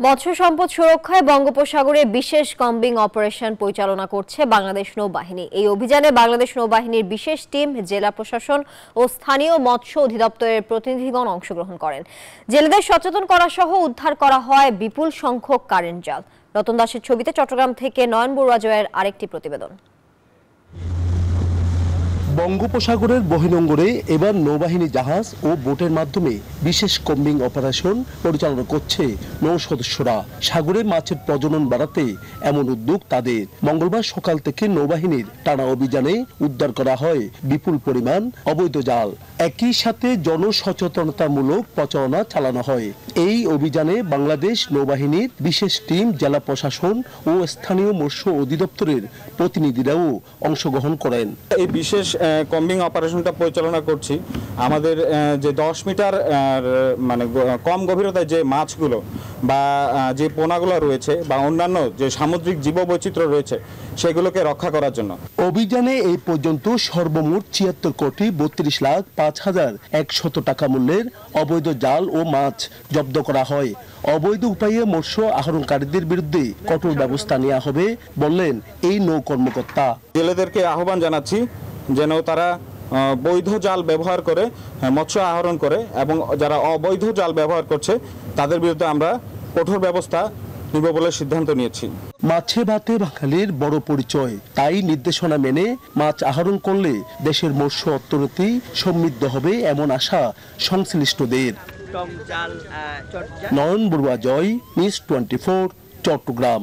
মৎস্য সম্পদ সুরক্ষায় বঙ্গোপসাগরে বিশেষ কম্বিং অপারেশন পরিচালনা করছে বাংলাদেশ নৌবাহিনী। এই অভিযানে বাংলাদেশ নৌবাহিনীর বিশেষ টিম, জেলা প্রশাসন ও স্থানীয় মৎস্য অধিদপ্তরের প্রতিনিধিগণ অংশগ্রহণ করেন। জেলেদের সচেতন করা সহ উদ্ধার করা হয় বিপুল সংখ্যক কারেন্ট জাল। রতন দাসের ছবিতে চট্টগ্রাম থেকে নয়ন বড়ুয়া জয়ের আরেকটি প্রতিবেদন। বঙ্গোপসাগরের বহির্নোঙরে এবার নৌবাহিনী জাহাজ ও বোটের মাধ্যমে বিশেষ কম্বিং অপারেশন পরিচালনা করছে নৌ সদস্যরা। সাগরে মাছের প্রজনন বাড়াতে এমন উদ্যোগ তাদের। মঙ্গলবার সকাল থেকে নৌবাহিনীর টানা অভিযানে উদ্ধার করা হয় বিপুল পরিমাণ অবৈধ জাল। একই সাথে জনসচেতনতামূলক প্রচারণা চালানো হয়। এই অভিযানে বাংলাদেশ নৌবাহিনীর বিশেষ টিম, জেলা প্রশাসন ও স্থানীয় মৎস্য অধিদপ্তরের প্রতিনিধিরাও অংশগ্রহণ করেন। এই বিশেষ কম্বিং অপারেশনটা পরিচালনা করছি। আমাদের যে 10 মিটার মানে কম গভীরতায় যে মাছগুলো বা যে পোনাগুলো রয়েছে বা অন্যান্য যে সামুদ্রিক জীববৈচিত্র্য রয়েছে সেগুলোকে রক্ষা করার জন্য। অভিযানে এই পর্যন্ত সর্বমোট ৭৪,৩২,৫,১০০ টাকা মূল্যের অবৈধ জাল ও মাছ জব্দ করা হয়। অবৈধ উপায়ে মৎস্য আহরণকারীদের বিরুদ্ধে কঠোর ব্যবস্থা নেওয়া হবে বললেন এই নৌ কর্মকর্তা। জেলেদেরকে আহ্বান জানাচ্ছি যেন তারা বৈধ জাল ব্যবহার করে মৎস্য আহরণ করে এবং যারা অবৈধ জাল ব্যবহার করছে তাদের বিরুদ্ধে আমরা কঠোর ব্যবস্থা নিব বলে সিদ্ধান্ত নিয়েছি। মাছে ভাতে বাঙালির বড় পরিচয়, তাই নির্দেশনা মেনে মাছ আহরণ করলে দেশের মৎস্য অর্থনীতি সমৃদ্ধ হবে এমন আশা সংশ্লিষ্টদের। নয়ন বড়ুয়া জয়, নিউজ 24, চট্টগ্রাম।